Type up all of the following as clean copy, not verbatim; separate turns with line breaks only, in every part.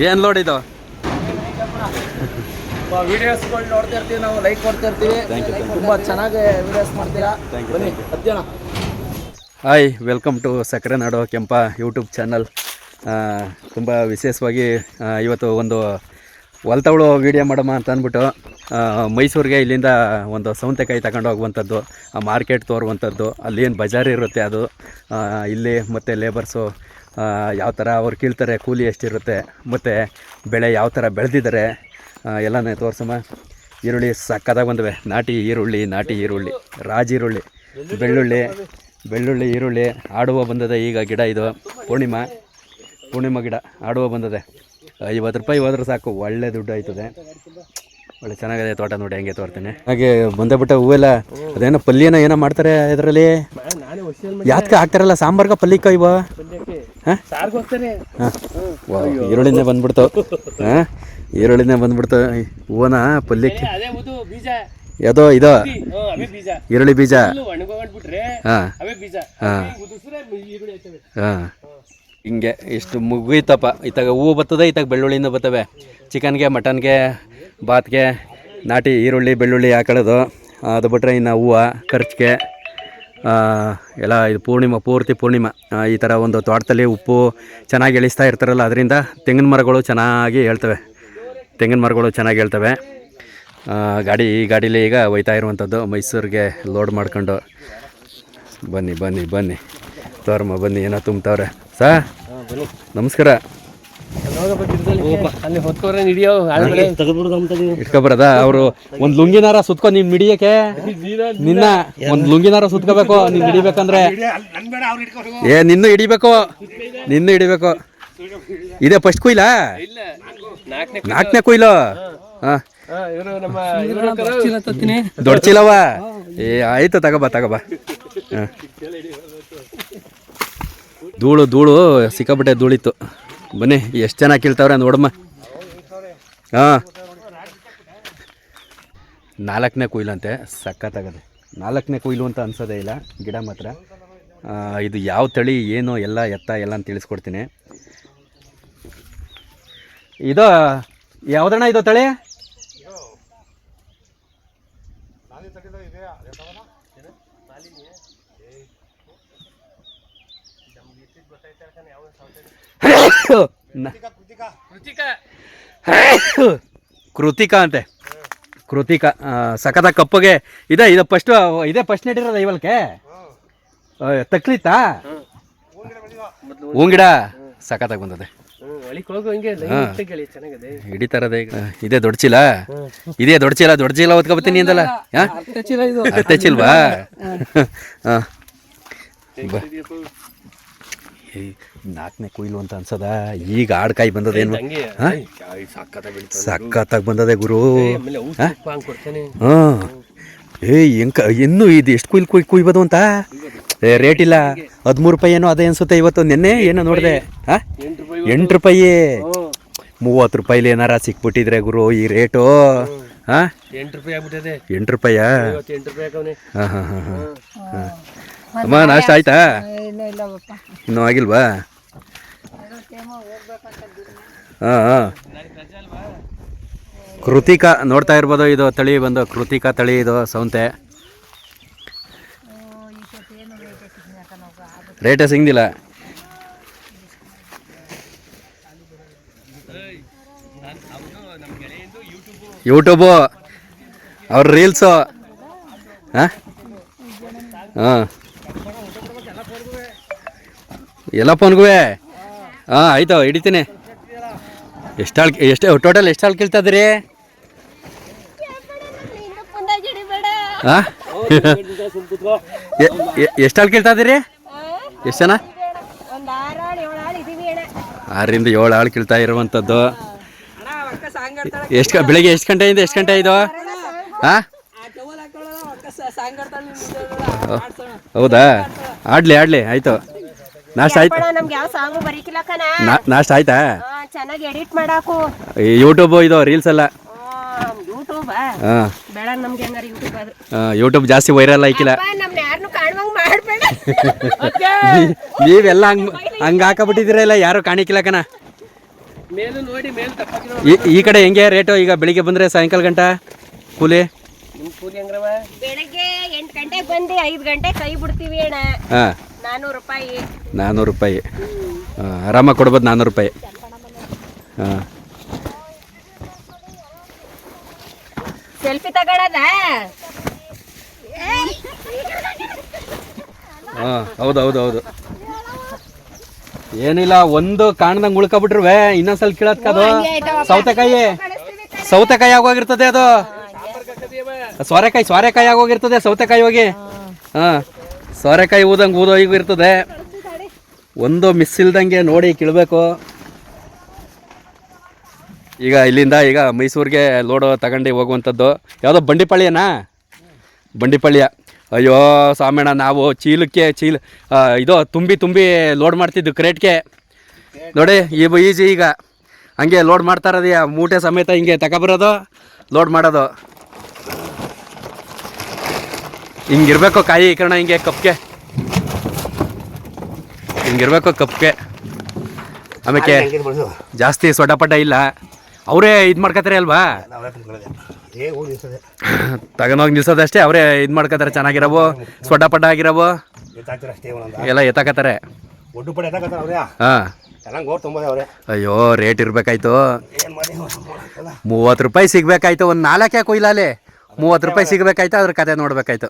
ಏನು ಲೋಡ್ ಇದು?
ವಿಡಿಯೋಸ್ಗಳು ನೋಡ್ತಾ ಇರ್ತೀವಿ, ನಾವು ಲೈಕ್ ಕೊಡ್ತಾ ಇರ್ತೀವಿ. ತುಂಬ ಚೆನ್ನಾಗಿ ವಿಡಿಯೋಸ್ ಮಾಡ್ತೀರಾ. ಬನ್ನಿ ಹತ್ತಿರ.
ಹಾಯ್, ವೆಲ್ಕಮ್ ಟು ಸಕ್ಕರೆ ನಾಡು ಕೆಂಪ ಯೂಟ್ಯೂಬ್ ಚಾನಲ್. ತುಂಬ ವಿಶೇಷವಾಗಿ ಇವತ್ತು ಒಂದು ಹೊಲ್ತವಳು ವೀಡಿಯೋ ಮಾಡಮ್ಮ ಅಂತ ಅಂದ್ಬಿಟ್ಟು ಮೈಸೂರಿಗೆ ಇಲ್ಲಿಂದ ಒಂದು ಸೌತೆಕಾಯಿ ತಗೊಂಡು ಹೋಗುವಂಥದ್ದು, ಆ ಮಾರ್ಕೆಟ್ ತೋರುವಂಥದ್ದು, ಅಲ್ಲೇನು ಬಜಾರ್ ಇರುತ್ತೆ ಅದು, ಇಲ್ಲಿ ಮತ್ತು ಲೇಬರ್ಸು ಯಾವ ಥರ ಅವ್ರು ಕೀಳ್ತಾರೆ, ಕೂಲಿ ಎಷ್ಟಿರುತ್ತೆ, ಮತ್ತು ಬೆಳೆ ಯಾವ ಥರ ಬೆಳೆದಿದ್ದಾರೆ ಎಲ್ಲನೇ ತೋರ್ಸಮ್ಮ. ಈರುಳ್ಳಿ ಸಕ್ಕತ್ತಾಗಿ ಬಂದವೆ. ನಾಟಿ ಈರುಳ್ಳಿ, ರಾಜೀರುಳ್ಳಿ, ಬೆಳ್ಳುಳ್ಳಿ, ಈರುಳ್ಳಿ ಆಡುವ ಬಂದದೆ. ಈಗ ಗಿಡ ಇದು ಪೂರ್ಣಿಮಾ ಗಿಡ ಆಡುವ ಬಂದದೆ. 50 ರೂಪಾಯಿ ಹೋದ್ರೆ ಸಾಕು, ಒಳ್ಳೆ ದುಡ್ಡು ಆಯ್ತದೆ. ಒಳ್ಳೆ ಚೆನ್ನಾಗಿದೆ ತೋಟ ನೋಡಿ, ಹೆಂಗೆ ತೋರ್ತೀನಿ. ಹಾಗೆ ಬಂದೇಬಿಟ್ಟ ಹೂವೆಲ್ಲ. ಅದೇನೋ ಪಲ್ಯನ ಏನೋ ಮಾಡ್ತಾರೆ ಇದರಲ್ಲಿ, ಯಾಕೆ ಹಾಕ್ತಾರಲ್ಲ ಸಾಂಬಾರ್ಗ ಪಲ್ಯಕ್ಕ ಇವ. ಹಾಂ, ಈರುಳ್ಳಿನೇ ಬಂದ್ಬಿಡ್ತು. ಹೂವನ ಪಲ್ಯಕ್ಕೆ ಯಾವುದೋ ಇದು ಈರುಳ್ಳಿ ಬೀಜ. ಹಾಂ ಹಾಂ, ಹಿಂಗೆ ಇಷ್ಟು ಮುಗೀತಪ್ಪ. ಇತ್ತಾಗ ಹೂವು ಬರ್ತದೆ, ಇತ್ತಾಗ ಬೆಳ್ಳುಳ್ಳಿಯಿಂದ ಬರ್ತವೆ. ಚಿಕನ್ಗೆ, ಮಟನ್ಗೆ, ಬಾತ್ಗೆ ನಾಟಿ ಈರುಳ್ಳಿ ಬೆಳ್ಳುಳ್ಳಿ ಹಾಕೊಳ್ಳೋದು. ಅದು ಬಿಟ್ಟರೆ ಇನ್ನು ಹೂವು ಖರ್ಚಿಗೆ ಎಲ್ಲ. ಇದು ಪೂರ್ತಿ ಪೂರ್ಣಿಮಾ. ಈ ಥರ ಒಂದು ತೋಟದಲ್ಲಿ ಉಪ್ಪು ಚೆನ್ನಾಗಿ ಎಳಿಸ್ತಾ ಇರ್ತಾರಲ್ಲ, ಅದರಿಂದ ತೆಂಗಿನ ಮರಗಳು ಚೆನ್ನಾಗಿ ಹೇಳ್ತವೆ. ಈ ಗಾಡೀಲಿ ಈಗ ಒಯ್ತಾ ಇರುವಂಥದ್ದು ಮೈಸೂರಿಗೆ ಲೋಡ್ ಮಾಡ್ಕೊಂಡು. ಬನ್ನಿ ತೋರಮ್ಮ, ಬನ್ನಿ ಏನೋ ತುಂಬ್ತವ್ರೆ. ನಮಸ್ಕಾರ. ಇಟ್ಕೊಬರದ ಅವರು ಒಂದು ಲುಂಗಿನಾರ ಸುತ್ಕೊ ನೀನ್ ಮಿಡಿಯಕ್ಕೆ. ನಿನ್ನ ಒಂದು ಲುಂಗಿನಾರ ಸುತ್ಕೋಬೇಕು ನೀನ್ ಹಿಡಿಬೇಕಂದ್ರೆ. ನಿನ್ನೂ ಹಿಡಿಬೇಕು. ಇದೇ ಫಸ್ಟ್ ಕುಯ್ಲಾ? 4ನೇ ಕುಯ್ಲು. ಹಾಂ, ದೊಡ್ಡ ಚೀಲವ. ಆಯ್ತು, ತಗೋಬಾ. ಹಾಂ, ಧೂಳು ಸಿಕ್ಕಾಬಿಟ್ಟೆ ಧೂಳಿತ್ತು. ಬನ್ನಿ, ಎಷ್ಟು ಜನ ಕೀಳ್ತಾವ್ರೆ ನೋಡಮ್ಮ. ಹಾಂ, 4ನೇ ಕುಯ್ಲಂತೆ. ಸಖತ್ತಾಗದೆ. 4ನೇ ಕುಯ್ಲು ಅಂತ ಅನ್ಸೋದೇ ಇಲ್ಲ ಗಿಡ ಮಾತ್ರ. ಇದು ಯಾವ ತಳಿ ಏನು ಎಲ್ಲ ಅಂತ ತಿಳಿಸ್ಕೊಡ್ತೀನಿ. ಇದು ಯಾವುದಣ್ಣ ಇದು ತಳಿ? ಕೃತಿಕಾ ಅಂತೆ. ಸಖತ್ತ ಕಪ್ಪಗೆ ಇದೆ. ಫಸ್ಟ್ ನೆಟ್ಟಿರೋದ ಇವಲ್ಕೆ ತಕ್ಲಿತ್ತಾ? ಹೂಗಿಡ ಸಖತ್ತಾಗಿ ಬಂದದೆ. ಹಿಡಿತಾರದೆ. ಇದೇ ದೊಡ್ಡ ಚೀಲ ಓದ್ಕೊಬತ್ತೀನಿ ಅಂದಲ್ಲ. ಅರ್ಥ ಚೀಲ್ವಾ? ಹಾಂ, 4ನೇ ಕುಯ್ಲು ಅಂತ ಅನ್ಸದ. ಈಗ ಆಡ್ಕಾಯಿ ಬಂದದೇನು? ಸಖತ್ತಾಗಿ ಬಂದದೆ ಗುರು. ಹಾಂ, ಇನ್ನೂ ಇದು ಎಷ್ಟು ಕುಯ್ಬೋದು ಅಂತ ರೇಟ್ ಇಲ್ಲ. 13 ರೂಪಾಯಿ ಏನೋ ಅದೇ ಅನ್ಸುತ್ತೆ. ಇವತ್ತು ನೆನ್ನೆ ಏನೋ ನೋಡಿದೆ. ಹಾಂ, 8 ರೂಪಾಯಿ. 30 ರೂಪಾಯಿಲಿ ಏನಾರ ಸಿಕ್ಬಿಟ್ಟಿದ್ರೆ ಗುರು ಈ ರೇಟು. ಹಾಂ, 8 ರೂಪಾಯಾ? ಹಾಂ. ಅಮ್ಮ, ನಾಷ್ಟ ಆಯ್ತಾ? ಇನ್ನೂ ಆಗಿಲ್ವಾ? ಹಾಂ, ಕೃತಿಕಾ ನೋಡ್ತಾ ಇರ್ಬೋದು. ಇದು ತಳಿ ಬಂದು ಕೃತಿಕಾ ತಳಿ. ಇದು ಸೌಂತೆ ರೇಟೇ ಸಿಗಲಿಲ್ಲ. ಯೂಟ್ಯೂಬು ಅವ್ರ ರೀಲ್ಸು. ಹಾಂ ಹಾಂ, ಎಲ್ಲ ಫೋನ್ಗೂ. ಹಾಂ, ಆಯ್ತು, ಹಿಡಿತೀನಿ. ಎಷ್ಟು ಟೋಟಲ್ ಎಷ್ಟು ಹಾಲು ಕೇಳ್ತಾಯಿದ್ರಿ? ಹಾಂ, ಎಷ್ಟು ಹಾಲು ಕೇಳ್ತಾ ಇದ್ದೀರಿ? ಎಷ್ಟು ಜನ? 6 ರಿಂದ 7 ಆಳು ಕೇಳ್ತಾ ಇರುವಂಥದ್ದು. ಬೆಳಿಗ್ಗೆ ಎಷ್ಟು ಗಂಟೆಯಿಂದ ಎಷ್ಟು ಗಂಟೆ ಇದು? ಹಾಂ, ಹೌದಾ? ಆಡ್ಲಿ ಆಯಿತು. ನಾಷ್ಟ ಆಯ್ತಾ? ನಾಷ್ಟ ಆಯ್ತಾ? ಯೂಟ್ಯೂಬ್ ಇದು ರೀಲ್ಸ್ ಎಲ್ಲ. ಯೂಟ್ಯೂಬ್ ಜಾಸ್ತಿ ವೈರಲ್ ಆಯ್ಕಿಲ್ಲ. ನೀವೆಲ್ಲ ಹಂಗೆ ಹಾಕಬಿಟ್ಟಿದ್ದೀರಲ್ಲ, ಯಾರು ಕಾಣಿಕಿಲ್ಲ ಕಣ.
ಮೇಲು ನೋಡಿ ಮೇಲು ತಪ್ಪಾಗಿರೋ
ಈ ಕಡೆ ಹೆಂಗೆ ರೇಟು ಈಗ ಬೆಳಿಗ್ಗೆ ಬಂದರೆ ಸಾಯಂಕಾಲ ಗಂಟ ಕೂಲಿ?
ನಿಮ್ಮ ಕೂಲಿ ಹೆಂಗ್ರವ?
ಬೆಳಗ್ಗೆ 8 ಗಂಟೆಗೆ ಬಂದು 5 ಗಂಟೆಗೆ ಕೈ ಬಿಡ್ತೀವಿ ಅಣ್ಣ.
ಹಾಂ
400 ರೂಪಾಯಿ.
400 ರೂಪಾಯಿ. ಆರಾಮಾಗಿ ಕೊಡ್ಬೋದು 400 ರೂಪಾಯಿ. ಹಾಂ
ಸೆಲ್ಫಿ ತಗೊಳ್ಳೋದ?
ಹಾಂ ಹೌದು ಏನಿಲ್ಲ, ಒಂದು ಕಾಣ್ದಂಗೆ ಉಳ್ಕೊಬಿಟ್ರುವೆ ಇನ್ನೊಂದ್ಸಲ ಕೀಳತ್ಕದು. ಸೌತೆಕಾಯಿ ಆಗೋಗಿರ್ತದೆ ಅದು. ಸೋರೆಕಾಯಿ ಆಗೋಗಿರ್ತದೆ ಸೌತೆಕಾಯಿ ಹೋಗಿ. ಹಾಂ ಸೋರೆಕಾಯಿ ಊದೋಗಿರ್ತದೆ. ಒಂದು ಮಿಸ್ ಇಲ್ದಂಗೆ ನೋಡಿ ಕೀಳ್ಬೇಕು. ಈಗ ಇಲ್ಲಿಂದ ಈಗ ಮೈಸೂರಿಗೆ ಲೋಡು ತಗೊಂಡು ಹೋಗುವಂಥದ್ದು. ಯಾವುದೋ ಬಂಡಿಪಾಳ್ಯನಾ? ಬಂಡಿಪಾಳ್ಯ. ಅಯ್ಯೋ ಸ್ವಾಮಣ್ಣ, ನಾವು ಚೀಲ ಇದು ತುಂಬಿ ಲೋಡ್ ಮಾಡ್ತಿದ್ದು ಕ್ರೇಟ್ಗೆ. ನೋಡಿ ಈಜಿ ಈಗ ಹಂಗೆ ಲೋಡ್ ಮಾಡ್ತಾ ಇರೋದು, ಮೂಟೆ ಸಮೇತ ಹಿಂಗೆ ತಗೊಬರೋದು, ಲೋಡ್ ಮಾಡೋದು. ಹಿಂಗಿರ್ಬೇಕು ಕಾಯಿ ಕಣ, ಹಿಂಗೆ ಕಪ್ಗೆ ಹಿಂಗಿರ್ಬೇಕು ಕಪ್ಗೆ. ಆಮೇಲೆ ಜಾಸ್ತಿ ಸೊಡ್ಡಪಡ್ಡ ಇಲ್ಲ, ಅವರೇ ಇದು ಮಾಡ್ಕೋತಾರೆ ಅಲ್ವಾ, ತಗೊಂಡೋಗಿ ನಿಲ್ಸೋದಷ್ಟೇ. ಅವರೇ ಇದು ಮಾಡ್ಕೋತಾರೆ, ಚೆನ್ನಾಗಿರವು ಸೊಡ್ಡಪಡ್ಡ ಆಗಿರವು ಎಲ್ಲ ಎತ್ತಾಕತ್ತಾರೆ. ಹಾಂ ಅಯ್ಯೋ ರೇಟ್ ಇರ್ಬೇಕಾಯ್ತು. 30 ರೂಪಾಯಿ ಸಿಗ್ಬೇಕಾಯ್ತು. ಒಂದು 4 ಕೊಯ್ಲಾಲೆ 30 ರೂಪಾಯಿ ಸಿಗ್ಬೇಕಾಯ್ತು. ಅದ್ರ ಕತೆ ನೋಡ್ಬೇಕಾಯ್ತು.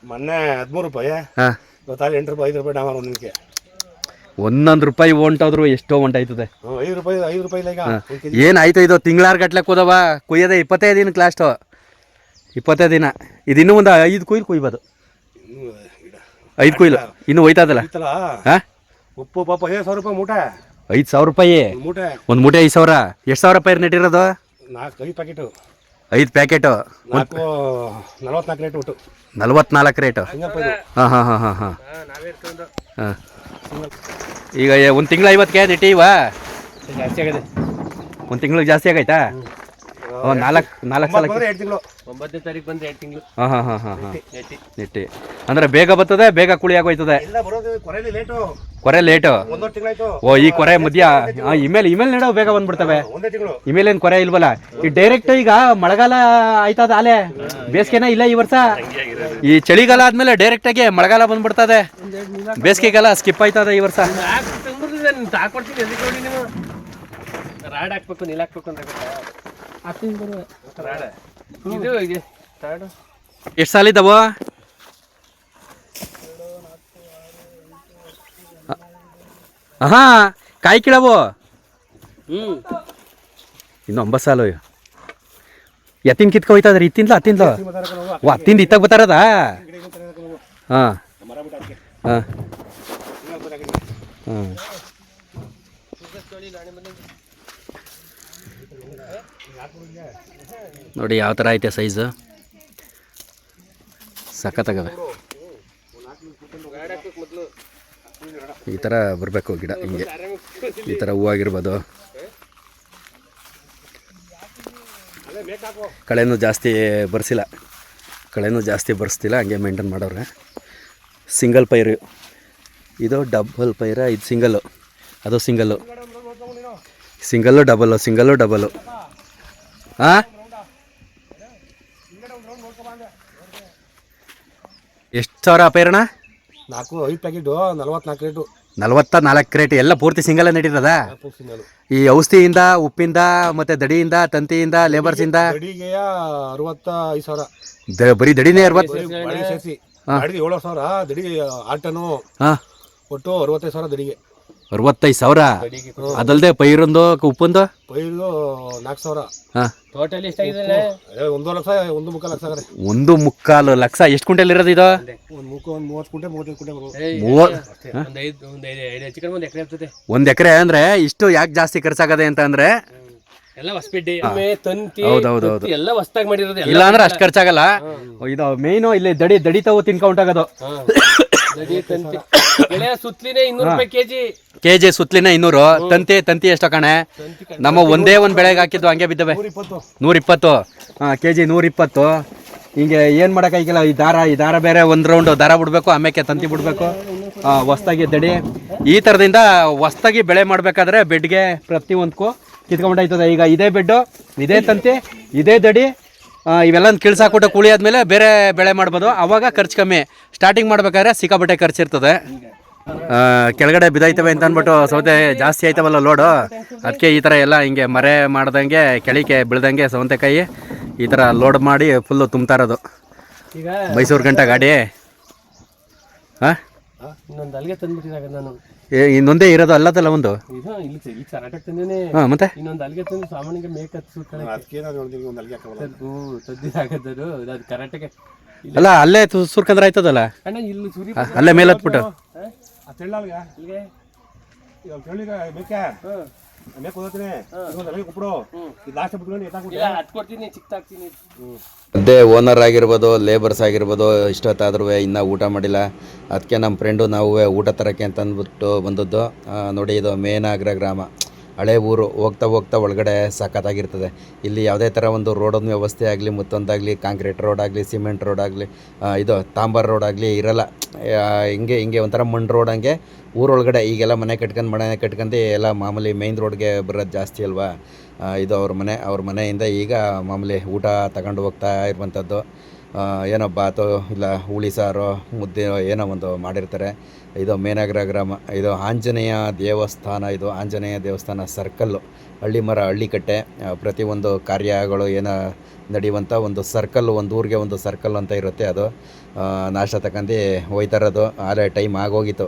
ಮೊನ್ನೆ 13 ರೂಪಾಯಿ.
ಹಾಂ
8 ರೂಪಾಯಿ 5 ರೂಪಾಯಿ ಡಾಮರ್ ಒಂದಕ್ಕೆ.
1 ರೂಪಾಯಿ ಹೊಂಟೋದ್ರು ಎಷ್ಟೋ ಹೊಂಟಾಯ್ತದೆ.
5 ರೂಪಾಯಿ ಈಗ
ಏನಾಯ್ತು ಇದು? ತಿಂಗಳಾರು ಗಟ್ಲೆ ಕೂದವ ಕುಯ್ಯದೆ 25 ದಿನಕ್ಕೆ ಲಾಸ್ಟು. 25 ದಿನ. ಇದು ಇನ್ನೂ ಒಂದು 5 ಕೊಯ್ಲು ಕುಯ್ಬೋದು. 5 ಕೊಯ್ಲು ಇನ್ನೂ ಹೋಯ್ತದಲ್ಲ. ಹಾಂ
ಉಪ್ಪು ಪಾಪ 5,000 ರೂಪಾಯಿ ಮೂಟೆ.
5,000 ರೂಪಾಯಿ
ಮೂಟೆ.
ಒಂದು ಮೂಟೆ 5,000. ಎಷ್ಟು ಸಾವಿರ ರೂಪಾಯಿ ನೆಟ್ಟಿರೋದು?
5 ಪ್ಯಾಕೆಟು.
5 ಪ್ಯಾಕೆಟು
44 ರೇಟ್ ಒಟ್ಟು.
44 ರೇಟು. ಹಾಂ. ಈಗ 1 ತಿಂಗಳು 50ಕ್ಕೆ ನೆಟ್ಟಿವ?
ಜಾಸ್ತಿ ಆಗಿದೆ.
1 ತಿಂಗಳಿಗೆ ಜಾಸ್ತಿ ಆಗೈತಾ? 4 ಸಲ.
2 ತಿಂಗಳು.
9ನೇ ತಾರೀಕು ಬಂದು 2 ತಿಂಗಳು.
ಹಾಂ ನೆಟ್ಟಿ ಅಂದರೆ ಬೇಗ ಬರ್ತದೆ, ಬೇಗ ಕುಳಿ ಆಗೋಯ್ತದೆ.
ಎಲ್ಲ ಬರೋದು ಕೊರೆಯಲ್ಲಿ ಲೇಟು.
ಕೊರೆ ಲೇಟು.
1 ತಿಂಗಳಾಯ್ತು.
ಓ ಈ ಕೊರೆ ಮಧ್ಯ ಇಮೇಲೆ ನೆಡೋ ಬೇಗ ಬಂದ್ಬಿಡ್ತವೆ.
1 ತಿಂಗಳು.
ಇಮೇಲೇನು ಕೊರೆ ಇಲ್ವಲ್ಲ. ಈ ಡೈರೆಕ್ಟ್ ಈಗ ಮಳೆಗಾಲ ಆಯ್ತದ ಆಲೆ, ಬೇಸಿಗೆನ ಇಲ್ಲ ಈ ವರ್ಷ. ಈ ಚಳಿಗಾಲ ಆದ್ಮೇಲೆ ಡೈರೆಕ್ಟ್ ಆಗಿ ಮಳೆಗಾಲ ಬಂದ್ಬಿಡ್ತದೆ, ಬೇಸಿಗೆಗಾಲ ಸ್ಕಿಪ್ ಆಯ್ತದ ಈ ವರ್ಷ.
ತಾಕೊಡ್ತೀನಿ ಎದಕ್ಕೆ ನೋಡಿ ನೀವು? ರಾಡ್ ಹಾಕ್ಬೇಕು, ನೀಲ್ ಹಾಕ್ಬೇಕು ಅಂತ ರಾಡ ಇದು ರಾಡು.
ಎಷ್ಟು ಸಾಲ ಇದ್ದಾವ? ಹಾಂ ಕಾಯಿ ಕೀಳವು ಇನ್ನು 9 ಸಾಲು. ಎತ್ತಿನ ಕಿತ್ಕೊ ಹೋಯ್ತದ್ರಿ? ಇತ್ತಿಂದ ಹತ್ತಿಂದ ಹತ್ತಿಂದ ಇತ್ತಾಗ ಬರ್ತಾರದ? ಹಾಂ ಹಾಂ ಹಾಂ. ನೋಡಿ ಯಾವ ಥರ ಐತೆ ಸೈಜು, ಸಖತ್ತಾಗವೆ. ಈ ಥರ ಬರಬೇಕು ಗಿಡ, ಹಿಂಗೆ ಈ ಥರ ಹೂವಾಗಿರ್ಬೋದು. ಕಳೆನೂ ಜಾಸ್ತಿ ಬರ್ಸ್ತಿಲ್ಲ, ಹಂಗೆ ಮೇಂಟೈನ್ ಮಾಡೋರೆ. ಸಿಂಗಲ್ ಪೈರು ಇದು, ಡಬಲ್ ಪೈರ ಇದು. ಸಿಂಗಲ್ಲು ಅದು ಸಿಂಗಲ್ಲು ಡಬಲ್ಲು. ಹಾಂ ಎಷ್ಟು ಸಾವಿರ ಪೈರಣ?
5 ಪ್ಯಾಕೆಟು 44 ರೇಟು.
44 ರೇಟ್ ಎಲ್ಲ ಪೂರ್ತಿ ಸಿಂಗಲ್ ನೆಟ್ಟಿರೋದ? ಈ ಔಷಧಿಯಿಂದ, ಉಪ್ಪಿಂದ, ಮತ್ತೆ ದಡಿಯಿಂದ, ತಂತಿಯಿಂದ, ಲೇಬರ್ಸಿಂದ
ದಡಿಗೆ 65,000.
ಬರೀ ದಡಿನೇ 60.
ಸೇರಿಸಿ 7,000 ದಡಿ ಆಟನು.
ಹಾಂ
ಒಟ್ಟು 65,000 ದಡಿಗೆ.
65,000. ಅದಲ್ಲದೆ ಪೈರೊಂದು ಉಪ್ಪೊಂದು
ಪೈರು 4,000.
ಹಾಂ
ಟೋಟಲ್ ಎಷ್ಟಾಗಿದೆ?
1 ಲಕ್ಷ 1.25 ಲಕ್ಷ ಆಗಿದೆ.
1.25 ಲಕ್ಷ. ಎಷ್ಟು ಕ್ವಿಂಟಲ್ ಇರೋದು ಇದು?
ಒಂದು 30 ಕುಂಟೆ 35 ಕುಂಟೆ ಬರೋದು.
1 ಎಕರೆ ಅಂದ್ರೆ ಇಷ್ಟು ಯಾಕೆ ಜಾಸ್ತಿ ಖರ್ಚಾಗದೆ ಅಂತ ಅಂದ್ರೆ
ಎಲ್ಲ ಹೊಸಪೇಟೆ ತಂತಿ ಎಲ್ಲ ಹೊಸದಾಗಿ ಮಾಡಿರೋದು.
ಇಲ್ಲ ಅಂದ್ರೆ ಅಷ್ಟು ಖರ್ಚಾಗಲ್ಲ. ಇದು ಮೇಯ್ನು ಇಲ್ಲಿ ದಡಿ ತಾವು ತಿನ್ಕೊಂಡಾಗದು.
ಸುತ್ತಲಿನೇ 200 ರೂಪಾಯಿ
ಕೆಜಿ ಸುತ್ತಲಿನ 200. ತಂತಿ ಎಷ್ಟು ಕಣೆ? ನಮ್ಮ ಒಂದೇ ಒಂದು ಬೆಳೆಗೆ ಹಾಕಿದ್ದು ಹಂಗೆ ಬಿದ್ದವೆ. 120. ಹಾಂ ಕೆಜಿ 120. ಹಿಂಗೆ ಏನು ಮಾಡೋಕ್ಕಾಗಿಲ್ಲ. ಈ ದಾರ ಬೇರೆ ಒಂದು ರೌಂಡ್ ದಾರ ಬಿಡಬೇಕು, ಆಮೇಲೆ ತಂತಿ ಬಿಡಬೇಕು. ಹೊಸ್ದಾಗಿ ದಡಿ ಈ ಥರದಿಂದ ಹೊಸ್ದಾಗಿ ಬೆಳೆ ಮಾಡಬೇಕಾದ್ರೆ ಬೆಡ್ಗೆ ಪ್ರತಿಯೊಂದಕ್ಕೂ ಕಿತ್ಕೊಂಡಾಯ್ತದೆ. ಈಗ ಇದೇ ಬೆಡ್ಡು, ಇದೇ ತಂತಿ, ಇದೇ ದಡಿ, ಇವೆಲ್ಲ ಕಿಳ್ಸಾಕ್ಬಿಟ್ಟು ಕೂಳಿ ಆದಮೇಲೆ ಬೇರೆ ಬೆಳೆ ಮಾಡ್ಬೋದು. ಆವಾಗ ಖರ್ಚು ಕಮ್ಮಿ. ಸ್ಟಾರ್ಟಿಂಗ್ ಮಾಡ್ಬೇಕಾದ್ರೆ ಸಿಕ್ಕಾಬಟ್ಟೆ ಖರ್ಚಿರ್ತದೆ. ಕೆಳಗಡೆ ಬಿದ್ದೈತವೆ ಅಂತ ಅಂದ್ಬಿಟ್ಟು ಸೌತೆ ಜಾಸ್ತಿ ಆಯ್ತವಲ್ಲ ಲೋಡು, ಅದಕ್ಕೆ ಈ ಥರ ಎಲ್ಲ ಹಿಂಗೆ ಮರೆ ಮಾಡ್ದಂಗೆ ಕೆಳಿಕೆ ಬೀಳ್ದಂಗೆ ಸೌತೆಕಾಯಿ ಈ ಥರ ಲೋಡ್ ಮಾಡಿ ಫುಲ್ಲು ತುಂಬ್ತಾ ಇರೋದು. ಮೈಸೂರು ಗಂಟ ಗಾಡಿ. ಹಾಂ,
ಇನ್ನೊಂದು ಅಲ್ಲಿಗೆ ತಂದ್ಬಿಟ್ಟಿದಾಗ ನಾನು
ಇನ್ನೊಂದೇ ಇರೋದು ಅಲ್ಲದಲ್ಲ ಒಂದು.
ಇದು ಇಲ್ಲಿ ಕರಾಟಕ್ಕೆ ತಂದೇನೆ.
ಹಾಂ, ಮತ್ತೆ
ಇನ್ನೊಂದು ಅಲ್ಲಿಗೆ ತಂದು ಸಾಮಾನ್ಯಗೆ ಮೇಕತ್ ತದ್ದಿದಾಗದ್ರು ಅದು ಕರಾಟಕ್ಕೆ
ಅಲ್ಲ, ಅಲ್ಲೇ ಸುರ್ಕಂದ್ರೆ ಆಯ್ತದಲ್ಲ
ಅಣ್ಣ. ಇಲ್ಲಿ ಸುರಿ
ಅಲ್ಲೇ ಮೇಲೆ ಹತ್ಬಿಟ್ಟು ಅದೇ ಓನರ್ ಆಗಿರ್ಬೋದು, ಲೇಬರ್ಸ್ ಆಗಿರ್ಬೋದು, ಇಷ್ಟೊತ್ತಾದ್ರೂ ಇನ್ನೂ ಊಟ ಮಾಡಿಲ್ಲ. ಅದಕ್ಕೆ ನಮ್ಮ ಫ್ರೆಂಡು ನಾವು ಊಟ ತರೋಕ್ಕೆ ಅಂತ ಅಂದ್ಬಿಟ್ಟು ಬಂದದ್ದು. ನೋಡಿ, ಇದು ಮೇನಾಗ್ರ ಗ್ರಾಮ, ಹಳೆ ಊರು. ಹೋಗ್ತಾ ಹೋಗ್ತಾ ಒಳಗಡೆ ಸಖತ್ತಾಗಿರ್ತದೆ. ಇಲ್ಲಿ ಯಾವುದೇ ಥರ ಒಂದು ರೋಡೊಂದು ವ್ಯವಸ್ಥೆ ಆಗಲಿ, ಮತ್ತೊಂದಾಗಲಿ, ಕಾಂಕ್ರೀಟ್ ರೋಡ್ ಆಗಲಿ, ಸಿಮೆಂಟ್ ರೋಡ್ ಆಗಲಿ, ಇದು ತಾಂಬರ್ ರೋಡ್ ಆಗಲಿ ಇರಲ್ಲ. ಹಿಂಗೆ ಒಂಥರ ಮಣ್ಣು ರೋಡ್ ಹಂಗೆ ಊರೊಳಗಡೆ ಈಗೆಲ್ಲ ಮನೆ ಕಟ್ಕೊಂಡು ಎಲ್ಲ ಮಾಮೂಲಿ ಮೇಯ್ನ್ ರೋಡ್ಗೆ ಬರೋದು ಜಾಸ್ತಿ ಅಲ್ವಾ. ಇದು ಅವ್ರ ಮನೆಯಿಂದ ಈಗ ಮಾಮೂಲಿ ಊಟ ತಗೊಂಡು ಹೋಗ್ತಾ ಇರುವಂಥದ್ದು. ಏನೋ ಬಾತು ಇಲ್ಲ ಹುಳಿ ಸಾರು ಮುದ್ದೆ ಏನೋ ಒಂದು ಮಾಡಿರ್ತಾರೆ. ಇದು ಮೇನಾಗ್ರ ಗ್ರಾಮ. ಇದು ಆಂಜನೇಯ ದೇವಸ್ಥಾನ. ಇದು ಆಂಜನೇಯ ದೇವಸ್ಥಾನ ಸರ್ಕಲ್ಲು, ಹಳ್ಳಿಕಟ್ಟೆ. ಪ್ರತಿಯೊಂದು ಕಾರ್ಯಗಳು ಏನೋ ನಡೆಯುವಂಥ ಒಂದು ಸರ್ಕಲ್ಲು, ಒಂದು ಊರಿಗೆ ಒಂದು ಸರ್ಕಲ್ ಅಂತ ಇರುತ್ತೆ. ಅದು ನಾಷ್ಟ ತಗೊಂಡು ಹೋಯ್ತಾ ಇರೋದು. ಆದರೆ ಟೈಮ್ ಆಗೋಗಿತ್ತು,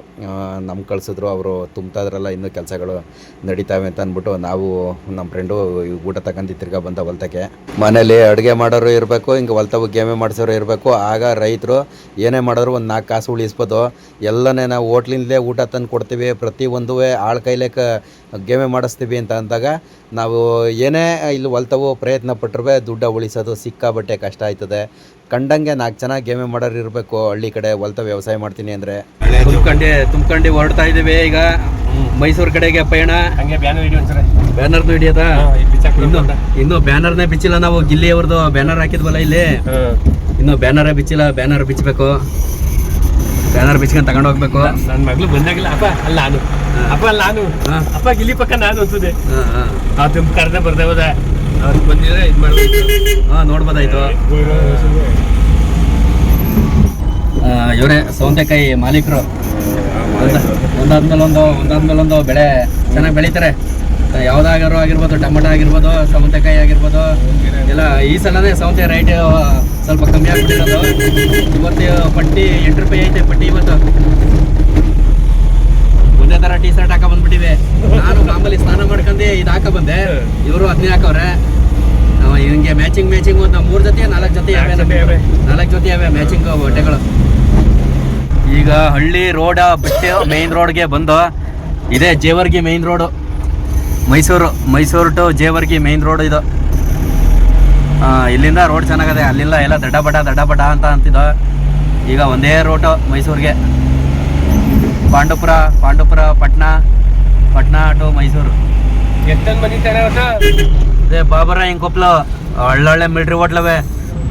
ನಮ್ಮ ಕಳಿಸಿದ್ರು. ಅವರು ತುಂಬ್ತಾ ಇದ್ರಲ್ಲ, ಇನ್ನೂ ಕೆಲಸಗಳು ನಡೀತಾವೆ ಅಂತ ಅಂದ್ಬಿಟ್ಟು ನಾವು ನಮ್ಮ ಫ್ರೆಂಡು ಊಟ ತಗೊಂಡು ತಿರ್ಗಾ ಬಂದ ಹೊಲ್ತಕ್ಕೆ. ಮನೇಲಿ ಅಡುಗೆ ಮಾಡೋರು ಇರಬೇಕು, ಹಿಂಗೆ ಹೊಲ್ತವು ಗೇಮೆ ಮಾಡಿಸೋರು ಇರಬೇಕು. ಆಗ ರೈತರು ಏನೇ ಮಾಡಿದ್ರು ಒಂದು 4 ಕಾಸು ಉಳಿಸ್ಬೋದು. ಎಲ್ಲನೇ ನಾವು ಹೋಟ್ಲಿಂದಲೇ ಊಟ ತಂದು ಕೊಡ್ತೀವಿ, ಪ್ರತಿಯೊಂದು ಆಳ ಕೈಲೇ ಗೇಮೆ ಮಾಡಿಸ್ತೀವಿ ಅಂತ ಅಂದಾಗ ನಾವು ಏನೇ ಇಲ್ಲಿ ಹೊಲ್ತವು ಪ್ರಯತ್ನ ಪಟ್ಟರು ದುಡ್ಡು ಉಳಿಸೋದು ಸಿಕ್ಕಾಬಟ್ಟೆ ಕಷ್ಟ ಆಯ್ತದೆ. ಕಂಡಂಗೆ 4 ಜನ ಗೇಮೆ ಮಾಡೋರು ಇರಬೇಕು ಹಳ್ಳಿ ಕಡೆ ಹೊಲ್ತ ವ್ಯವಸಾಯ ಮಾಡ್ತೀನಿ ಅಂದರೆ. ತುಂಬ್ಕೊಂಡು ಹೊರಡ್ತಾ ಇದ್ದೀವಿ ಈಗ ಮೈಸೂರು ಕಡೆಗೆ ಪಯಣ. ಹಂಗೆ ಬ್ಯಾನರ್ನು ಹಿಡಿಯೋದಾ? ಇನ್ನು ಬ್ಯಾನರ್ನೇ ಬಿಚ್ಚಿಲ್ಲ ನಾವು. ಗಿಲ್ಲಿ ಅವ್ರದ್ದು ಬ್ಯಾನರ್ ಹಾಕಿದ್ವಲ್ಲ ಇಲ್ಲಿ, ಇನ್ನು ಬ್ಯಾನರೇ ಬಿಚ್ಚಿಲ್ಲ. ಬ್ಯಾನರ್ ಬಿಚ್ಚಬೇಕು, ಬ್ಯಾನರ್ ಬಿಚ್ಕೊಂಡು ತಗೊಂಡು ಹೋಗ್ಬೇಕು.
ನನ್ನ ಮಗಳು ಬಂದಾಗಿಲ್ಲ. ಅಪ್ಪ ಗಿಲ್ಲಿ ಪಕ್ಕ ನಾನು ಅನ್ಸುದೆ. ಕರ್ದ ಬರ್ದೆ ಹೋದ ಅವ್ರು ಬಂದಿದ್ರೆ ಇದು ಮಾಡ್ಬೇಕು.
ನೋಡ್ಬೋದಾಯ್ತು. ಇವರೇ ಸೌತೆಕಾಯಿ ಮಾಲೀಕರು. ಒಂದಾದ್ಮೇಲೆ ಒಂದು ಬೆಳೆ ಚೆನ್ನಾಗಿ ಬೆಳೀತಾರೆ. ಯಾವುದಾಗಾರು ಆಗಿರ್ಬೋದು, ಟೊಮೊಟೊ ಆಗಿರ್ಬೋದು, ಸೌತೆಕಾಯಿ ಆಗಿರ್ಬೋದು ಎಲ್ಲ. ಈ ಸಲನೇ ಸೌತೆ ರೈಟ್ ಸ್ವಲ್ಪ ಕಮ್ಮಿ ಆಗ್ಬಿಟ್ಟಿರೋದು. ಇವತ್ತು ಪಟ್ಟಿ 8 ರೂಪಾಯಿ ಐತೆ ಪಟ್ಟಿ ಇವತ್ತು. ಒಂದೇ ಥರ ಟೀ ಶರ್ಟ್ ಹಾಕ ಬಂದ್ಬಿಟ್ಟಿವೆ. ನಾನು ಮಾಮೂಲಿ ಸ್ನಾನ ಮಾಡ್ಕೊಂಡು ಇದು ಹಾಕ ಬಂದೆ, ಇವರು 15 ಹಾಕವ್ರೆ. ಹಿಂಗೆ ಮ್ಯಾಚಿಂಗ್ ಒಂದು 3 ಜೊತೆ 4 ಜೊತೆ ಯಾವೆ, 4 ಜೊತೆ ಯಾವೆ ಮ್ಯಾಚಿಂಗ್ ಬಟ್ಟೆಗಳು. ಈಗ ಹಳ್ಳಿ ರೋಡ ಬಿಟ್ಟು ಮೇಯ್ನ್ ರೋಡ್ಗೆ ಬಂದು, ಇದೇ Jewargi main road. Mysuru to Jewargi main road ಇದು. ಇಲ್ಲಿಂದ ರೋಡ್ ಚೆನ್ನಾಗದೆ, ಅಲ್ಲಿಂದ ಎಲ್ಲ ದಡ್ಡ ಬಡ ಅಂತ ಅಂತಿದ್ದೋ. ಈಗ ಒಂದೇ ರೋಟು ಮೈಸೂರಿಗೆ. ಪಾಂಡುಪುರ ಪಟ್ನಾ ಟು ಮೈಸೂರು.
ಎಷ್ಟೊಂದು ಬಂದಿದ್ದಾರೆ
ಅದೇ ಬಾಬರ ಹಿಂಗೆ ಕೊಪ್ಪಲು ಒಳ್ಳೊಳ್ಳೆ ಮಿಲ್ಟ್ರಿ ಹೋಟ್ಲವೆ,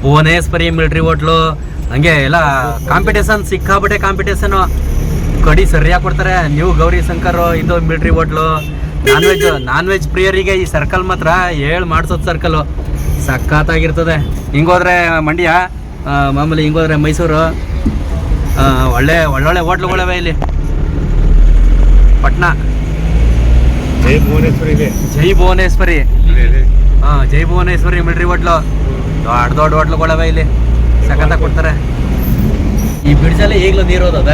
ಭುವನೇಶ್ವರಿ ಮಿಲ್ಟ್ರಿ ಹೋಟ್ಲು. ಹಂಗೆ ಎಲ್ಲ ಕಾಂಪಿಟೇಷನ್, ಸಿಕ್ಕಾಬಟ್ಟೆ ಕಾಂಪಿಟೇಷನು. ಕಡಿ ಸರಿಯಾಗಿ ಕೊಡ್ತಾರೆ. ನೀವು ಗೌರಿ ಶಂಕರ್ ಇದು ಮಿಲ್ಟ್ರಿ ಹೋಟ್ಲು. ನಾನ್ ವೆಜ್ ಪ್ರಿಯರಿಗೆ ಈ ಸರ್ಕಲ್ ಮಾತ್ರ ಮಾಡಿಸೋದು ಸರ್ಕಲ್ಲು ಸಖತ್ತಾಗಿರ್ತದೆ. ಹಿಂಗೋದ್ರೆ ಮಂಡ್ಯ, ಮಾಮೂಲಿ ಹಿಂಗೋದ್ರೆ ಮೈಸೂರು. ಒಳ್ಳೊಳ್ಳೆ ಹೋಟ್ಲುಗಳವೆ ಇಲ್ಲಿ. ಪಟ್ನಾ ಜೈ ಭುವನೇಶ್ವರಿ ಮಿಲ್ಟ್ರಿ ಹೋಟ್ಲು. ದೊಡ್ಡ ಹೋಟ್ಲುಗಳವೆ ಇಲ್ಲಿ, ಸಖತ್ತಾಗಿ ಕೊಡ್ತಾರೆ. ಈ ಬ್ರಿಡ್ಜಲ್ಲಿ ಈಗಲೂ ನೀರು ಹೋದದ,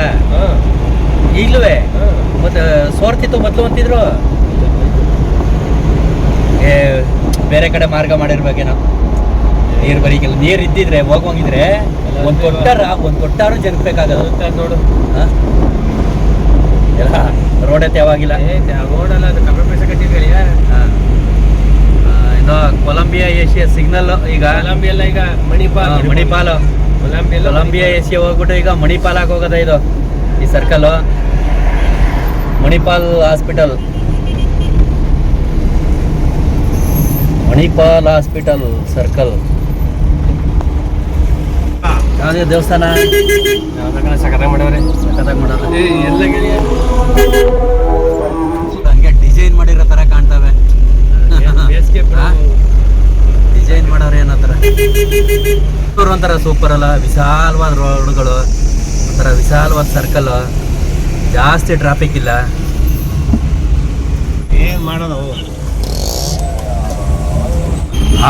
ಈಗಲೂ ಮತ್ತೆ ಸೋರ್ತಿತ್ತು ಮೊದಲು ಅಂತಿದ್ರು. ಬೇರೆ ಕಡೆ ಮಾರ್ಗ ಮಾಡಿರ್ಬೇಕೇನೋ. ನೀರು ಬರೀಕಿಲ್ಲ. ನೀರು ಇದ್ದಿದ್ರೆ ಹೋಗೋಂಗಿದ್ರೆ ಒಂದು ತೊಟ್ಟಾರು ಜನಬೇಕಾಗದು ನೋಡು. ಎಲ್ಲ ರೋಡ್ ಐತೆ ಯಾವಾಗಿಲ್ಲ.
ರೋಡಲ್ಲ, ಅದು ಕಮ್ಮಿ ಪೈಸೆ ಕಟ್ಟಿದ್ರಿ.
ಇದು ಕೊಲಂಬಿಯಾ ಏಷ್ಯಾ ಸಿಗ್ನಲ್. ಈಗ ಮಣಿಪಾಲ್ ಕೊಲಂಬಿಯಾ ಏಷ್ಯಾ ಹೋಗ್ಬಿಟ್ಟು ಈಗ ಮಣಿಪಾಲಾಗಿ ಹೋಗೋದ ಇದು ಈ ಸರ್ಕಲ್. Manipal hospital circle. ಯಾವುದೇ ದೇವಸ್ಥಾನ
ಸಕತ್ತಾಗಿ ಮಾಡವ್ರೆ.
ಸಖತ್ತಾಗಿ ಮಾಡೋದು ಹಂಗೆ ಡಿಸೈನ್ ಮಾಡಿರೋ ಥರ ಕಾಣ್ತವೆ. ಡಿಸೈನ್ ಮಾಡೋರು ಏನೋ ಥರ ಒಂಥರ ಸೂಪರ್ ಅಲ್ಲ. ವಿಶಾಲವಾದ ರೋಡ್ಗಳು, ಒಂಥರ ವಿಶಾಲವಾದ ಸರ್ಕಲ್, ಜಾಸ್ತಿ ಟ್ರಾಫಿಕ್ ಇಲ್ಲ.
ಏನ್ ಮಾಡೋದು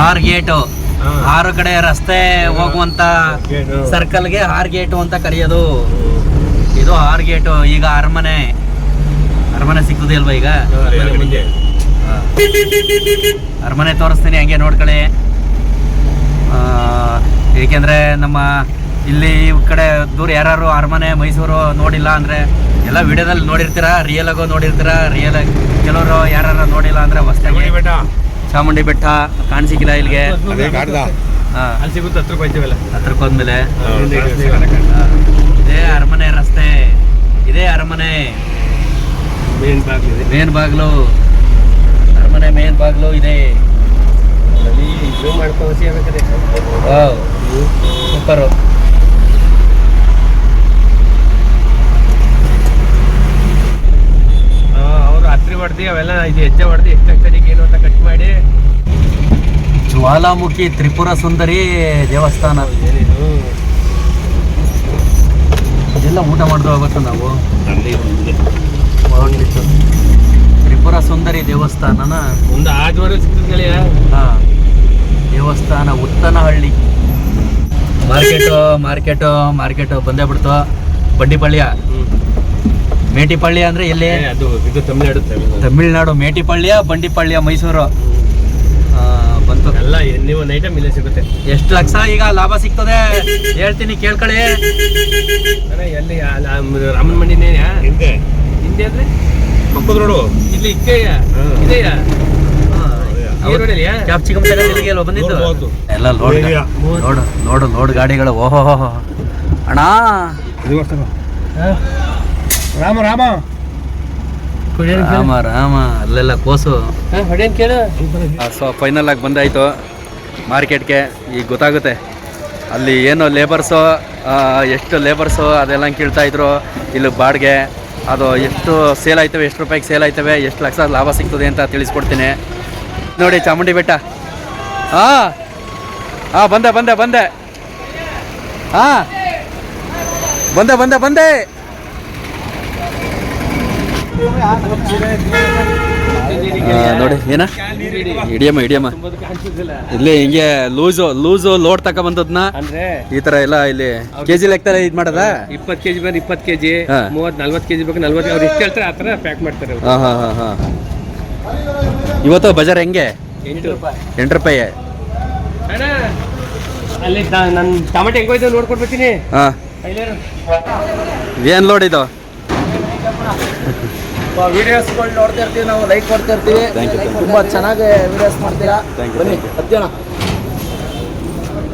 6 ಗೇಟು, 6 ಕಡೆ ರಸ್ತೆ ಹೋಗುವಂತ ಸರ್ಕಲ್ಗೆ 6 ಗೇಟು ಅಂತ ಕರೆಯೋದು. ಇದು 6 ಗೇಟು. ಈಗ ಅರಮನೆ ಸಿಗ್ತದೆ ಅಲ್ವಾ ಈಗ? ಅರಮನೆ ತೋರಿಸ್ತೀನಿ, ಹಂಗೆ ನೋಡ್ಕೊಳ್ಳಿ. ಏಕೆಂದರೆ ನಮ್ಮ ಇಲ್ಲಿ ಈ ಕಡೆ ದೂರ ಯಾರು ಅರಮನೆ ಮೈಸೂರು ನೋಡಿಲ್ಲ ಅಂದರೆ ಎಲ್ಲ ವಿಡಿಯೋದಲ್ಲಿ ನೋಡಿರ್ತೀರ, ರಿಯಲ್ ಆಗೋ ನೋಡಿರ್ತೀರ. ಕೆಲವರು ಯಾರು ನೋಡಿಲ್ಲ ಅಂದರೆ ಹೊಸ್ದಾಗಿ ಚಾಮುಂಡಿ ಬೆಟ್ಟ ಕಾಣಿಸಿಕ್ಕಿಲ್ಲ ಇಲ್ಲಿಗೆ.
ಅಲ್ಲಿ ಸಿಗುತ್ತೆ 10 ರೂಪಾಯಿ ಐತಿವಲ್ಲ.
10 ರೂಪಾಯಿ ಹೋದ್ಮೇಲೆ ಇದೇ ಅರಮನೆ ರಸ್ತೆ, ಇದೇ ಅರಮನೆ ಮೇನ್ ಬಾಗ್ಲು. ಅರಮನೆ ಮೇನ್ ಬಾಗ್ಲು ಇದೆ. ಸೂಪರು.
ಅವರು ಹತ್ರಿ ಹೊಡ್ದು ಅವೆಲ್ಲ ಇದು ಹೆಜ್ಜೆ ಹೊಡ್ದು ಎಷ್ಟು ಏನು ಅಂತ ಕಟ್ ಮಾಡಿ.
ಜ್ವಾಲಾಮುಖಿ ತ್ರಿಪುರ ಸುಂದರಿ ದೇವಸ್ಥಾನ. ಇದೆಲ್ಲ ಊಟ ಮಾಡ್ದು ಹೋಗ್ಬೇಕು ನಾವು. ತ್ರಿಪುರ ಸುಂದರಿ ದೇವಸ್ಥಾನನ
ಒಂದು ಆದ್ವರೆ ಸಿಗ್ತದೆ.
ಹಾಂ, ದೇವಸ್ಥಾನ ಉತ್ತನಹಳ್ಳಿ. ಮಾರ್ಕೆಟು ಬಂದೇ ಬಿಡ್ತು. ಬಂಡಿಪಳ್ಯ, ಮೇಟಿಪಳ್ಳಿ ಅಂದರೆ ಎಲ್ಲಿ?
ಅದು ಇದು
ತಮಿಳ್ನಾಡು. ಮೇಟಿಪಳ್ಯ, ಬಂಡಿಪಳ್ಯ, ಮೈಸೂರು ಬಂತು.
ಎಲ್ಲ ನೀವು ಐಟಮ್ ಇಲ್ಲೇ ಸಿಗುತ್ತೆ.
ಎಷ್ಟು ಲಕ್ಷ ಈಗ ಲಾಭ ಸಿಗ್ತದೆ ಹೇಳ್ತೀನಿ, ಕೇಳ್ಕೊಳ್ಳಿ.
ಎಲ್ಲಿ ರಾಮನ ಮಂಡಿನೇ ಹಿಂದೆ ಅಂದ್ರೆ ಪಕ್ಕದ ರೋಡು ಇಲ್ಲಿ ಇದೆಯಾ?
ಕ್ಯಾಪ್ಸಿಕಮ್ ತಗೊಂಡಿಲ್ಲಿಗೆ ಅಲ್ವಾ ಬಂದಿದ್ದು? ಎಲ್ಲ ಲೋಡ್ ಗಾಡಿಗಳು. ಓಹೋ ಅಣ್ಣ, ರಾಮ ಅಲ್ಲೆಲ್ಲ ಕೋಸು. ಸೊ ಫೈನಲ್ ಆಗಿ ಬಂದಾಯಿತು ಮಾರ್ಕೆಟ್ಗೆ. ಈಗ ಗೊತ್ತಾಗುತ್ತೆ ಅಲ್ಲಿ ಏನು ಲೇಬರ್ಸು, ಎಷ್ಟು ಲೇಬರ್ಸು ಅದೆಲ್ಲ ಕೇಳ್ತಾಯಿದ್ರು. ಇಲ್ಲಿ ಬಾಡಿಗೆ ಅದು ಎಷ್ಟು ಸೇಲ್ ಆಯ್ತವೆ, ಎಷ್ಟು ರೂಪಾಯಿಗೆ ಸೇಲ್ ಆಯ್ತವೆ, ಎಷ್ಟು ಲಕ್ಷ ಲಾಭ ಸಿಗ್ತದೆ ಅಂತ ತಿಳಿಸ್ಕೊಡ್ತೀನಿ. ನೋಡಿ ಚಾಮುಂಡಿ ಬೆಟ್ಟ. ಹಾಂ ಬಂದೆ ಹಾಂ ಬಂದೆ. ನೋಡಿ ಏನ ಇಡಿಯಮ್ಮ ಇಲ್ಲಿ ಹಿಂಗೆ ಲೂಸು ಲೋಡ್ ತಗೊಂಬಂದದ್ನ ಈ ತರ ಎಲ್ಲ ಇಲ್ಲಿ ಕೆಜಿ ಲೆಕ್ಕದಲ್ಲಿ ಇದು ಮಾಡದ.
20 kg ಬಂದು 20 kg, 30-40 kg ಬೇಕು 40. ಅವ್ರು ಎಷ್ಟು ಹೇಳ್ತಾರೆ ಆ ಥರ ಪ್ಯಾಕ್ ಮಾಡ್ತಾರೆ.
ಹಾಂ. ಇವತ್ತು ಬಜಾರ್ ಹೆಂಗೆ? 8 ರೂಪಾಯಿ.
ಅಲ್ಲಿ ನನ್ನ ಟೊಮೆಟೊ ಹೆಂಗೋಯ್ತು ನೋಡ್ಕೊಡ್ಬರ್ತೀನಿ.
ಹಾಂ, ಏನು ಲೋಡ್ ಇದು?
ವಿಡಿಯೋಸ್ಗಳು ನೋಡ್ತಾ ಇರ್ತೀವಿ ನಾವು, ಲೈಕ್ ಕೊಡ್ತಾ ಇರ್ತೀವಿ. ತುಂಬಾ ಚೆನ್ನಾಗಿ ವಿಡಿಯೋಸ್ ಮಾಡ್ತೀರಾ. ಬನ್ನಿ ಹತ್ತೋಣ.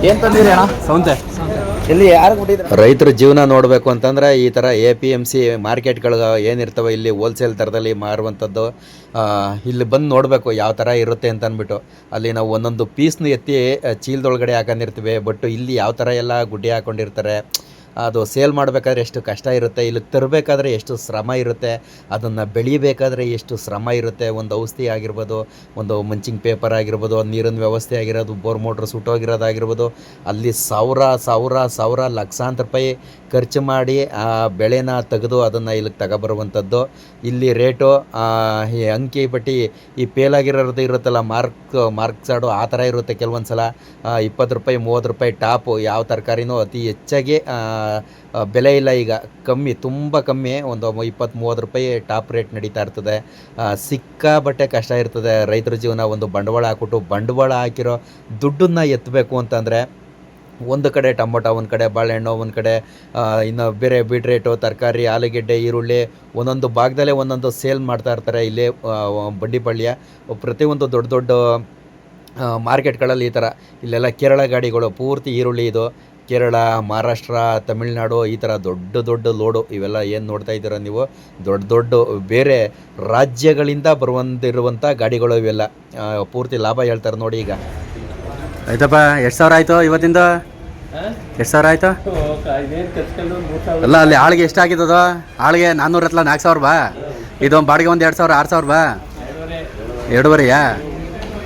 ಏನ್ ತಂದಿರಿ ಅಣ್ಣ?
ಸೌಂತೆ.
ಎಲ್ಲಿ ಯಾರು ಕೊಟ್ಟಿದ್ರು?
ರೈತರ ಜೀವನ ನೋಡಬೇಕು ಅಂತಂದರೆ ಈ ಥರ APMC ಮಾರ್ಕೆಟ್ಗಳು ಏನಿರ್ತವೆ ಇಲ್ಲಿ ಹೋಲ್ಸೇಲ್ ಥರದಲ್ಲಿ ಮಾರುವಂಥದ್ದು ಇಲ್ಲಿ ಬಂದು ನೋಡಬೇಕು ಯಾವ ಥರ ಇರುತ್ತೆ ಅಂತ ಅಂದ್ಬಿಟ್ಟು. ಅಲ್ಲಿ ನಾವು ಒಂದೊಂದು ಪೀಸ್ನ ಎತ್ತಿ ಚೀಲದೊಳಗಡೆ ಹಾಕೊಂಡಿರ್ತೀವಿ. ಬಟ್ ಇಲ್ಲಿ ಯಾವ ಥರ ಎಲ್ಲ ಗುಡ್ಡೆ ಹಾಕ್ಕೊಂಡಿರ್ತಾರೆ. ಅದು ಸೇಲ್ ಮಾಡಬೇಕಾದ್ರೆ ಎಷ್ಟು ಕಷ್ಟ ಇರುತ್ತೆ, ಇಲ್ಲಿಗೆ ತರಬೇಕಾದ್ರೆ ಎಷ್ಟು ಶ್ರಮ ಇರುತ್ತೆ, ಅದನ್ನು ಬೆಳಿಬೇಕಾದ್ರೆ ಎಷ್ಟು ಶ್ರಮ ಇರುತ್ತೆ. ಒಂದು ಔಷಧಿ ಆಗಿರ್ಬೋದು, ಒಂದು ಮಂಚಿಂಗ್ ಪೇಪರ್ ಆಗಿರ್ಬೋದು, ನೀರಿನ ವ್ಯವಸ್ಥೆ ಆಗಿರೋದು, ಬೋರ್ ಮೋಟ್ರ್ ಸುಟ್ಟೋಗಿರೋದಾಗಿರ್ಬೋದು, ಅಲ್ಲಿ ಸಾವಿರ ಲಕ್ಷಾಂತರ ರೂಪಾಯಿ ಖರ್ಚು ಮಾಡಿ ಆ ಬೆಳೆನ ತೆಗೆದು ಅದನ್ನು ಇಲ್ಲಿಗೆ ತಗೊಬರುವಂಥದ್ದು. ಇಲ್ಲಿ ರೇಟು ಈ ಅಂಕಿ ಪಟ್ಟಿ ಈ ಪೇಲಾಗಿರೋದು ಇರುತ್ತಲ್ಲ, ಮಾರ್ಕ್ಸಾಡು ಆ ಥರ ಇರುತ್ತೆ. ಕೆಲವೊಂದು ಸಲ 20 ರೂಪಾಯಿ 30 ರೂಪಾಯಿ ಟಾಪು. ಯಾವ ತರಕಾರಿನೂ ಅತಿ ಹೆಚ್ಚಾಗಿ ಬೆಲೆ ಇಲ್ಲ ಈಗ, ಕಮ್ಮಿ, ತುಂಬ ಕಮ್ಮಿ. ಒಂದು 20-30 ರೂಪಾಯಿ ಟಾಪ್ ರೇಟ್ ನಡೀತಾ ಇರ್ತದೆ. ಸಿಕ್ಕಾಬಟ್ಟೆ ಕಷ್ಟ ಇರ್ತದೆ ರೈತರ ಜೀವನ. ಒಂದು ಬಂಡವಾಳ ಹಾಕ್ಬಿಟ್ಟು ಬಂಡವಾಳ ಹಾಕಿರೋ ದುಡ್ಡನ್ನು ಎತ್ತಬೇಕು ಅಂತಂದರೆ ಒಂದು ಕಡೆ ಟೊಮೊಟೊ, ಒಂದು ಕಡೆ ಬಾಳೆಹಣ್ಣು, ಒಂದು ಕಡೆ ಇನ್ನು ಬೇರೆ ಬೀಟ್ರೇಟು, ತರಕಾರಿ, ಆಲೂಗೆಡ್ಡೆ, ಈರುಳ್ಳಿ ಒಂದೊಂದು ಭಾಗದಲ್ಲೇ ಒಂದೊಂದು ಸೇಲ್ ಮಾಡ್ತಾ ಇರ್ತಾರೆ. ಇಲ್ಲೇ ಬಂಡಿಪಳ್ಯ ಪ್ರತಿಯೊಂದು ದೊಡ್ಡ ಮಾರ್ಕೆಟ್ಗಳಲ್ಲಿ ಈ ಥರ. ಇಲ್ಲೆಲ್ಲ ಕೇರಳ ಗಾಡಿಗಳು ಪೂರ್ತಿ ಈರುಳ್ಳಿ. ಇದು ಕೇರಳ, ಮಹಾರಾಷ್ಟ್ರ, ತಮಿಳ್ನಾಡು ಈ ಥರ ದೊಡ್ಡ ಲೋಡು. ಇವೆಲ್ಲ ಏನು ನೋಡ್ತಾ ಇದ್ದೀರ ನೀವು, ದೊಡ್ಡ ಬೇರೆ ರಾಜ್ಯಗಳಿಂದ ಬರುವಂದಿರುವಂಥ ಗಾಡಿಗಳು ಇವೆಲ್ಲ. ಪೂರ್ತಿ ಲಾಭ ಹೇಳ್ತಾರೆ ನೋಡಿ. ಈಗ ಆಯ್ತಪ್ಪ, ಎಷ್ಟು ಸಾವಿರ ಆಯಿತು ಇವತ್ತಿಂದ? ಎಷ್ಟು ಸಾವಿರ ಆಯಿತು? ಅಲ್ಲ ಅಲ್ಲಿ ಆಳಿಗೆ ಎಷ್ಟು ಆಗಿದ್ದದು? ಆಳಿಗೆ 400 ಹತ್ತಲ 4,000 ಬಾ. ಇದೊಂದು ಬಾಡಿಗೆ ಒಂದು 2,000 6,000 ಬಾ. 2.5ಯಾ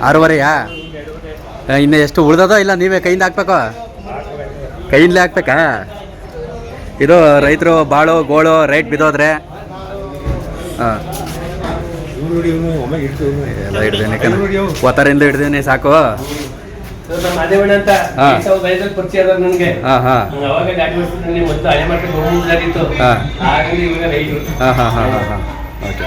6.5ಯಾ? ಇನ್ನು ಎಷ್ಟು ಉಳ್ದದೋ ಇಲ್ಲ ನೀವೇ ಕೈಯಿಂದ ಹಾಕ್ಬೇಕು? ಕೈಯಿಂದಲೇ ಹಾಕ್ಬೇಕಾ? ಇದು ರೈತರು ಬಾಳು ಗೋಳು ರೇಟ್ ಬಿದ್ದೋದ್ರೆ ಹಾಂ ಎಲ್ಲ ಹಿಡ್ದೇನೆ ಕಣ, ಒತ್ತರಿಂದ ಹಿಡ್ದೇನೆ ಸಾಕು.
ಮಾದೇವಣ್ಣ ಅಂತ
ಹಾ.
2005 ಪರಿಚಯ ಆದ ನನಗೆ.
ಹಾಂ ಹಾಂ
ಅವಾಗ ಗಾಡಿ ಓಡಿಸ್ತಿದ್ದೆ, ಮೊದಲು ಹಳೆ ಮಾರ್ಕೆಟ್ ಹೋಗ್ಬಿಟ್ಟಿತ್ತು.
ಹಾಂ
ಆಗಿಂದ ಇವಾಗ ರೈತರು.
ಹಾಂ ಹಾಂ ಹಾಂ ಹಾಂ ಹಾಂ ಓಕೆ.